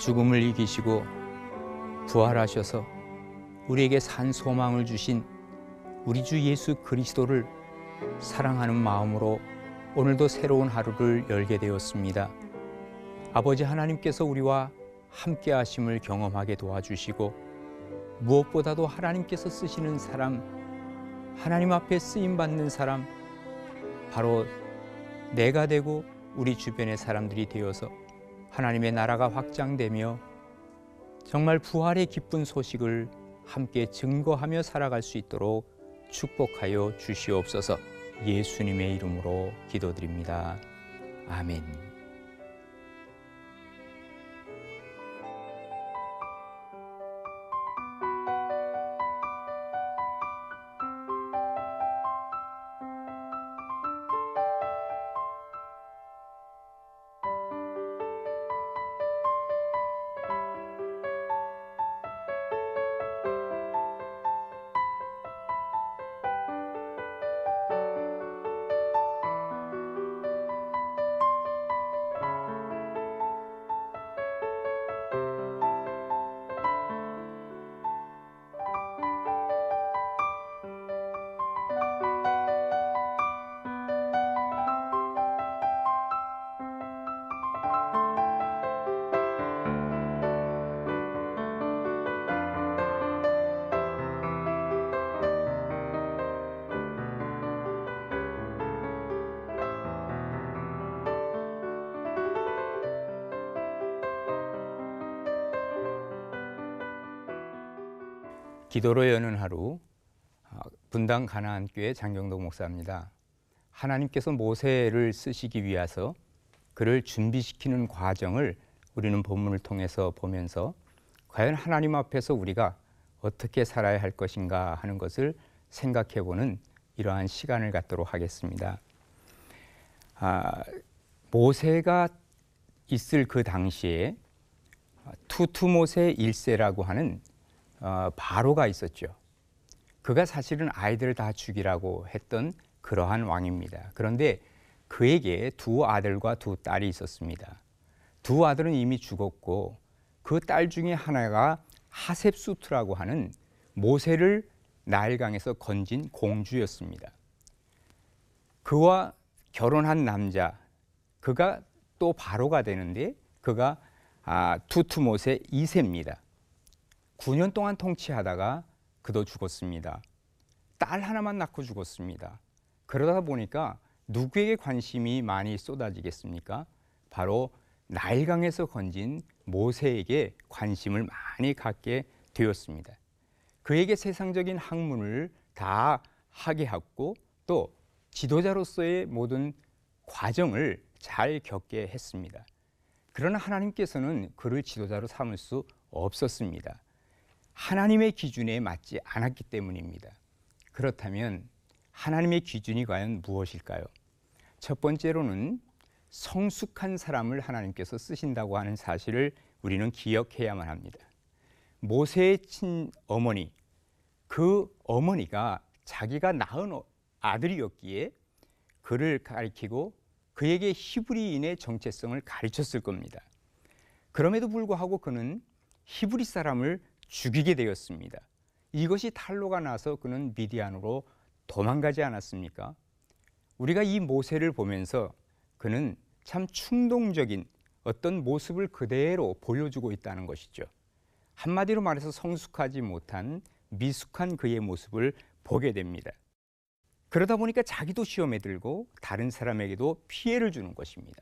죽음을 이기시고 부활하셔서 우리에게 산 소망을 주신 우리 주 예수 그리스도를 사랑하는 마음으로 오늘도 새로운 하루를 열게 되었습니다. 아버지 하나님께서 우리와 함께 하심을 경험하게 도와주시고 무엇보다도 하나님께서 쓰시는 사람, 하나님 앞에 쓰임받는 사람, 바로 내가 되고 우리 주변의 사람들이 되어서 하나님의 나라가 확장되며 정말 부활의 기쁜 소식을 함께 증거하며 살아갈 수 있도록 축복하여 주시옵소서. 예수님의 이름으로 기도드립니다. 아멘. 기도로 여는 하루, 분당 가나안교회 장경동 목사입니다. 하나님께서 모세를 쓰시기 위해서 그를 준비시키는 과정을 우리는 본문을 통해서 보면서 과연 하나님 앞에서 우리가 어떻게 살아야 할 것인가 하는 것을 생각해보는 이러한 시간을 갖도록 하겠습니다. 모세가 있을 그 당시에 투투모세 1세라고 하는 바로가 있었죠. 그가 사실은 아이들을 다 죽이라고 했던 그러한 왕입니다. 그런데 그에게 두 아들과 두 딸이 있었습니다. 두 아들은 이미 죽었고 그 딸 중에 하나가 하셉수트라고 하는 모세를 나일강에서 건진 공주였습니다. 그와 결혼한 남자, 그가 또 바로가 되는데 그가 투투모세 2세입니다. 9년 동안 통치하다가 그도 죽었습니다. 딸 하나만 낳고 죽었습니다. 그러다 보니까 누구에게 관심이 많이 쏟아지겠습니까? 바로 나일강에서 건진 모세에게 관심을 많이 갖게 되었습니다. 그에게 세상적인 학문을 다 하게 했고 또 지도자로서의 모든 과정을 잘 겪게 했습니다. 그러나 하나님께서는 그를 지도자로 삼을 수 없었습니다. 하나님의 기준에 맞지 않았기 때문입니다. 그렇다면 하나님의 기준이 과연 무엇일까요? 첫 번째로는 성숙한 사람을 하나님께서 쓰신다고 하는 사실을 우리는 기억해야만 합니다. 모세의 친어머니, 그 어머니가 자기가 낳은 아들이었기에 그를 가리키고 그에게 히브리인의 정체성을 가르쳤을 겁니다. 그럼에도 불구하고 그는 히브리 사람을 죽이게 되었습니다. 이것이 탄로가 나서 그는 미디안으로 도망가지 않았습니까? 우리가 이 모세를 보면서 그는 참 충동적인 어떤 모습을 그대로 보여주고 있다는 것이죠. 한마디로 말해서 성숙하지 못한 미숙한 그의 모습을 보게 됩니다. 그러다 보니까 자기도 시험에 들고 다른 사람에게도 피해를 주는 것입니다.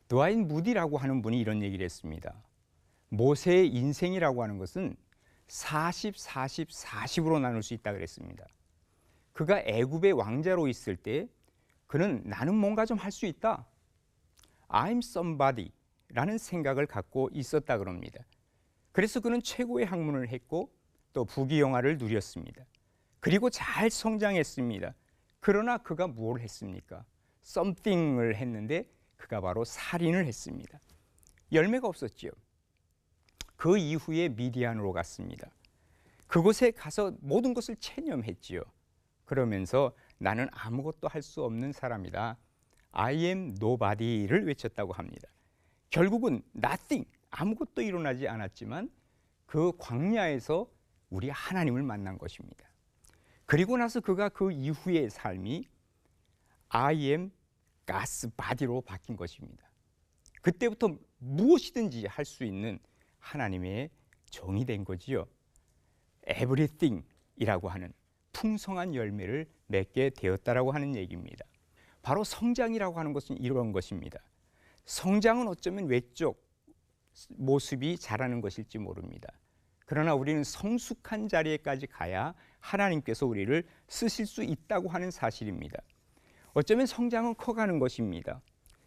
드와인 무디라고 하는 분이 이런 얘기를 했습니다. 모세의 인생이라고 하는 것은 40, 40, 40으로 나눌 수 있다 그랬습니다. 그가 애굽의 왕자로 있을 때 그는 나는 뭔가 좀 할 수 있다. I'm somebody 라는 생각을 갖고 있었다 그럽니다. 그래서 그는 최고의 학문을 했고 또 부귀영화를 누렸습니다. 그리고 잘 성장했습니다. 그러나 그가 뭘 했습니까? something을 했는데 그가 바로 살인을 했습니다. 열매가 없었지요. 그 이후에 미디안으로 갔습니다. 그곳에 가서 모든 것을 체념했지요. 그러면서 나는 아무것도 할 수 없는 사람이다. I am nobody를 외쳤다고 합니다. 결국은 nothing, 아무것도 일어나지 않았지만 그 광야에서 우리 하나님을 만난 것입니다. 그리고 나서 그가 그 이후의 삶이 I am God's body로 바뀐 것입니다. 그때부터 무엇이든지 할 수 있는 하나님의 종이 된 거지요. everything이라고 하는 풍성한 열매를 맺게 되었다라고 하는 얘기입니다. 바로 성장이라고 하는 것은 이런 것입니다. 성장은 어쩌면 외적 모습이 자라는 것일지 모릅니다. 그러나 우리는 성숙한 자리에까지 가야 하나님께서 우리를 쓰실 수 있다고 하는 사실입니다. 어쩌면 성장은 커가는 것입니다.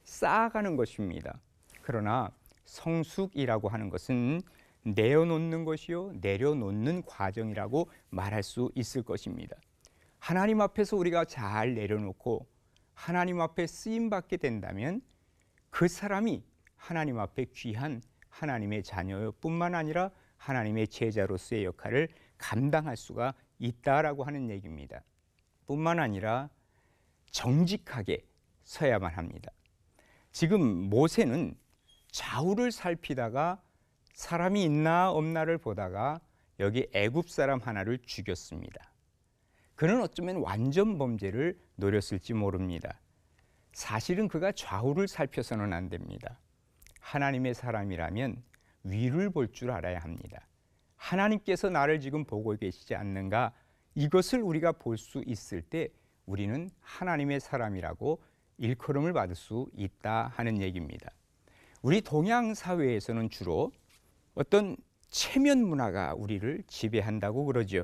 쌓아가는 것입니다. 그러나 성숙이라고 하는 것은 내어놓는 것이요 내려놓는 과정이라고 말할 수 있을 것입니다. 하나님 앞에서 우리가 잘 내려놓고 하나님 앞에 쓰임받게 된다면 그 사람이 하나님 앞에 귀한 하나님의 자녀 뿐만 아니라 하나님의 제자로서의 역할을 감당할 수가 있다라고 하는 얘기입니다. 뿐만 아니라 정직하게 서야만 합니다. 지금 모세는 좌우를 살피다가 사람이 있나 없나를 보다가 여기 애굽 사람 하나를 죽였습니다. 그는 어쩌면 완전 범죄를 노렸을지 모릅니다. 사실은 그가 좌우를 살펴서는 안 됩니다. 하나님의 사람이라면 위를 볼 줄 알아야 합니다. 하나님께서 나를 지금 보고 계시지 않는가? 이것을 우리가 볼 수 있을 때 우리는 하나님의 사람이라고 일컬음을 받을 수 있다 하는 얘기입니다. 우리 동양 사회에서는 주로 어떤 체면 문화가 우리를 지배한다고 그러죠.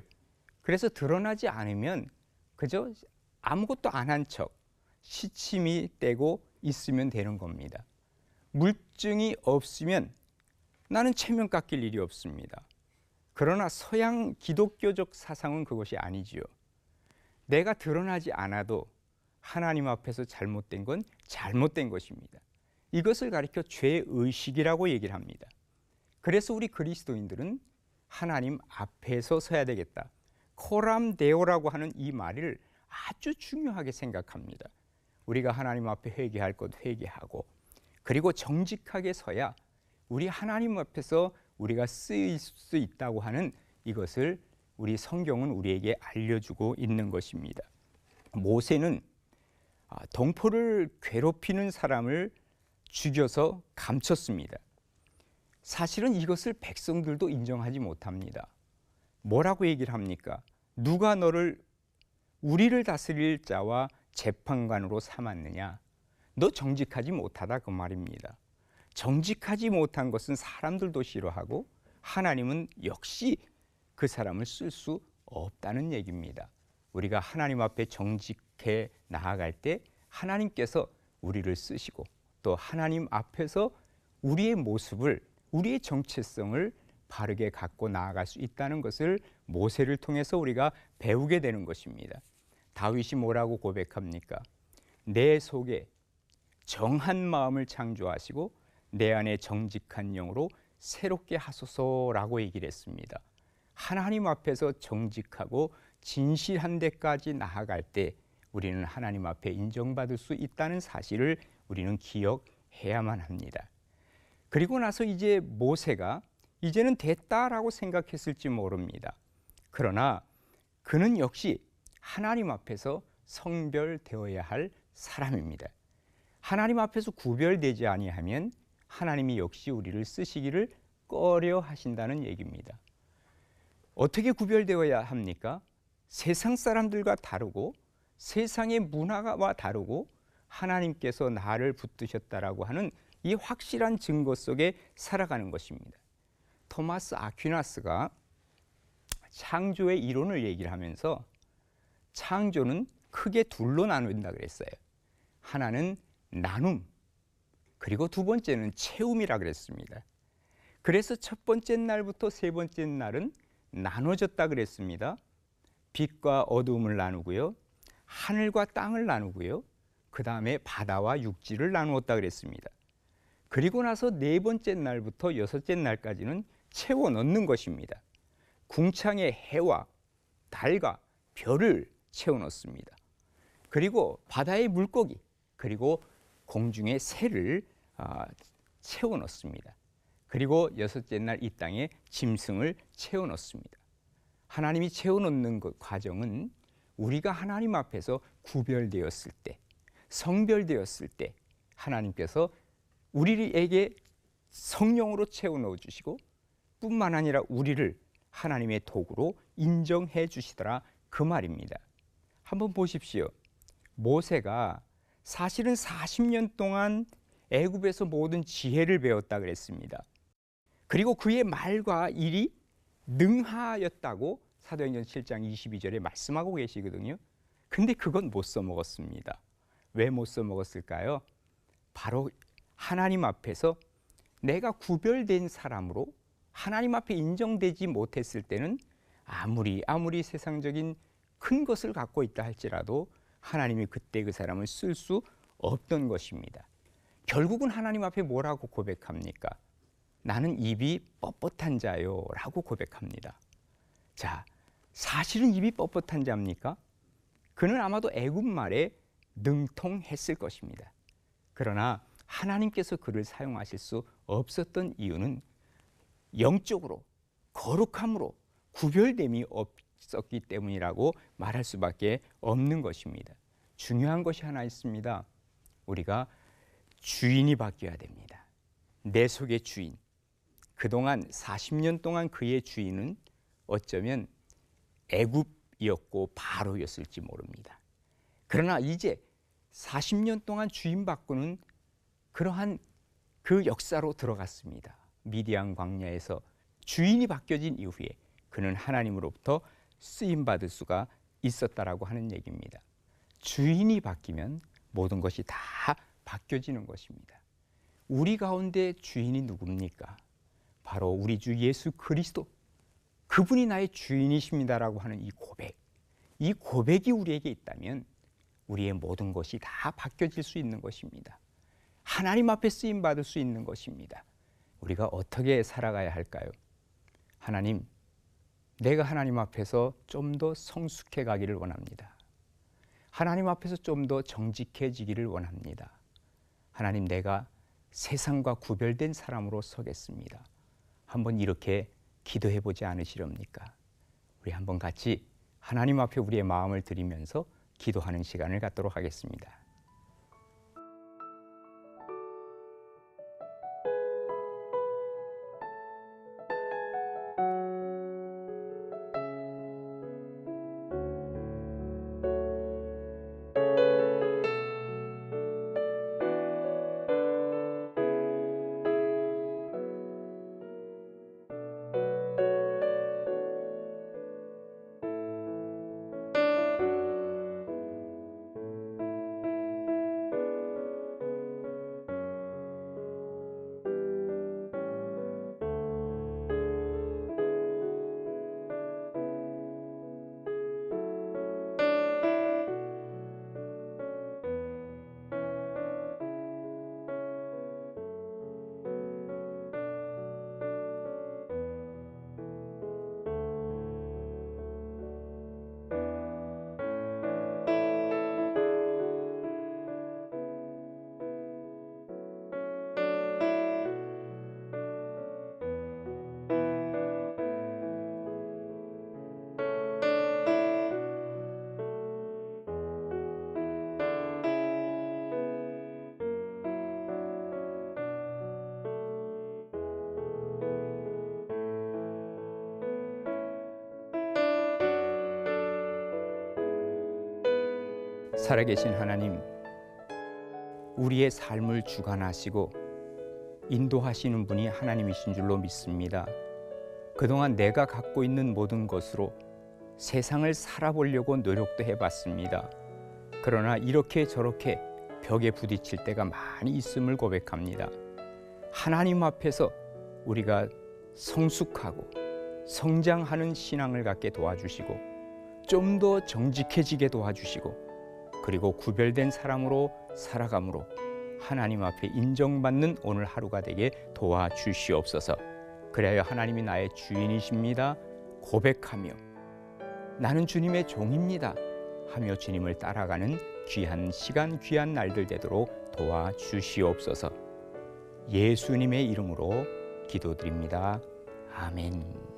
그래서 드러나지 않으면 그저 아무것도 안 한 척 시침이 떼고 있으면 되는 겁니다. 물증이 없으면 나는 체면 깎일 일이 없습니다. 그러나 서양 기독교적 사상은 그것이 아니지요. 내가 드러나지 않아도 하나님 앞에서 잘못된 건 잘못된 것입니다. 이것을 가리켜 죄의식이라고 얘기를 합니다. 그래서 우리 그리스도인들은 하나님 앞에서 서야 되겠다. 코람 데오라고 하는 이 말을 아주 중요하게 생각합니다. 우리가 하나님 앞에 회개할 것 회개하고 그리고 정직하게 서야 우리 하나님 앞에서 우리가 쓰일 수 있다고 하는 이것을 우리 성경은 우리에게 알려주고 있는 것입니다. 모세는 동포를 괴롭히는 사람을 죽여서 감췄습니다. 사실은 이것을 백성들도 인정하지 못합니다. 뭐라고 얘기를 합니까? 누가 너를 우리를 다스릴 자와 재판관으로 삼았느냐? 너 정직하지 못하다 그 말입니다. 정직하지 못한 것은 사람들도 싫어하고 하나님은 역시 그 사람을 쓸 수 없다는 얘기입니다. 우리가 하나님 앞에 정직해 나아갈 때 하나님께서 우리를 쓰시고 또 하나님 앞에서 우리의 모습을 우리의 정체성을 바르게 갖고 나아갈 수 있다는 것을 모세를 통해서 우리가 배우게 되는 것입니다. 다윗이 뭐라고 고백합니까? 내 속에 정한 마음을 창조하시고 내 안에 정직한 영으로 새롭게 하소서라고 얘기를 했습니다. 하나님 앞에서 정직하고 진실한 데까지 나아갈 때 우리는 하나님 앞에 인정받을 수 있다는 사실을 우리는 기억해야만 합니다. 그리고 나서 이제 모세가 이제는 됐다라고 생각했을지 모릅니다. 그러나 그는 역시 하나님 앞에서 성별되어야 할 사람입니다. 하나님 앞에서 구별되지 아니하면 하나님이 역시 우리를 쓰시기를 꺼려 하신다는 얘기입니다. 어떻게 구별되어야 합니까? 세상 사람들과 다르고 세상의 문화와 다르고 하나님께서 나를 붙드셨다라고 하는 이 확실한 증거 속에 살아가는 것입니다. 토마스 아퀴나스가 창조의 이론을 얘기를 하면서 창조는 크게 둘로 나눈다 그랬어요. 하나는 나눔, 그리고 두 번째는 채움이라 그랬습니다. 그래서 첫 번째 날부터 세 번째 날은 나눠졌다 그랬습니다. 빛과 어두움을 나누고요, 하늘과 땅을 나누고요, 그 다음에 바다와 육지를 나누었다 그랬습니다. 그리고 나서 네 번째 날부터 여섯째 날까지는 채워 넣는 것입니다. 궁창의 해와 달과 별을 채워 넣습니다. 그리고 바다의 물고기, 그리고 공중의 새를 채워 넣습니다. 그리고 여섯째 날 이 땅에 짐승을 채워 넣습니다. 하나님이 채워 넣는 그 과정은 우리가 하나님 앞에서 구별되었을 때, 성별되었을 때 하나님께서 우리에게 성령으로 채워 넣어 주시고 뿐만 아니라 우리를 하나님의 도구로 인정해 주시더라, 그 말입니다. 한번 보십시오. 모세가 사실은 40년 동안 애굽에서 모든 지혜를 배웠다 그랬습니다. 그리고 그의 말과 일이 능하였다고 사도행전 7장 22절에 말씀하고 계시거든요. 근데 그건 못 써먹었습니다. 왜 못 써먹었을까요? 바로 하나님 앞에서 내가 구별된 사람으로 하나님 앞에 인정되지 못했을 때는 아무리 세상적인 큰 것을 갖고 있다 할지라도 하나님이 그때 그 사람을 쓸 수 없던 것입니다. 결국은 하나님 앞에 뭐라고 고백합니까? 나는 입이 뻣뻣한 자요 라고 고백합니다. 자, 사실은 입이 뻣뻣한 자입니까? 그는 아마도 애굽 말에 능통했을 것입니다. 그러나 하나님께서 그를 사용하실 수 없었던 이유는 영적으로 거룩함으로 구별됨이 없었기 때문이라고 말할 수밖에 없는 것입니다. 중요한 것이 하나 있습니다. 우리가 주인이 바뀌어야 됩니다. 내 속의 주인. 그동안 40년 동안 그의 주인은 어쩌면 애굽이었고 바로였을지 모릅니다. 그러나 이제 40년 동안 주인 바꾸는 그러한 그 역사로 들어갔습니다. 미디안 광야에서 주인이 바뀌어진 이후에 그는 하나님으로부터 쓰임받을 수가 있었다라고 하는 얘기입니다. 주인이 바뀌면 모든 것이 다 바뀌어지는 것입니다. 우리 가운데 주인이 누굽니까? 바로 우리 주 예수 그리스도, 그분이 나의 주인이십니다라고 하는 이 고백, 이 고백이 우리에게 있다면 우리의 모든 것이 다 바뀌어질 수 있는 것입니다. 하나님 앞에 쓰임받을 수 있는 것입니다. 우리가 어떻게 살아가야 할까요? 하나님, 내가 하나님 앞에서 좀 더 성숙해 가기를 원합니다. 하나님 앞에서 좀 더 정직해지기를 원합니다. 하나님, 내가 세상과 구별된 사람으로 서겠습니다. 한번 이렇게 기도해 보지 않으시렵니까? 우리 한번 같이 하나님 앞에 우리의 마음을 드리면서 기도하는 시간을 갖도록 하겠습니다. 살아계신 하나님, 우리의 삶을 주관하시고 인도하시는 분이 하나님이신 줄로 믿습니다. 그동안 내가 갖고 있는 모든 것으로 세상을 살아보려고 노력도 해봤습니다. 그러나 이렇게 저렇게 벽에 부딪힐 때가 많이 있음을 고백합니다. 하나님 앞에서 우리가 성숙하고 성장하는 신앙을 갖게 도와주시고 좀 더 정직해지게 도와주시고 그리고 구별된 사람으로 살아감으로 하나님 앞에 인정받는 오늘 하루가 되게 도와주시옵소서. 그래야 하나님이 나의 주인이십니다 고백하며 나는 주님의 종입니다 하며 주님을 따라가는 귀한 시간, 귀한 날들 되도록 도와주시옵소서. 예수님의 이름으로 기도드립니다. 아멘.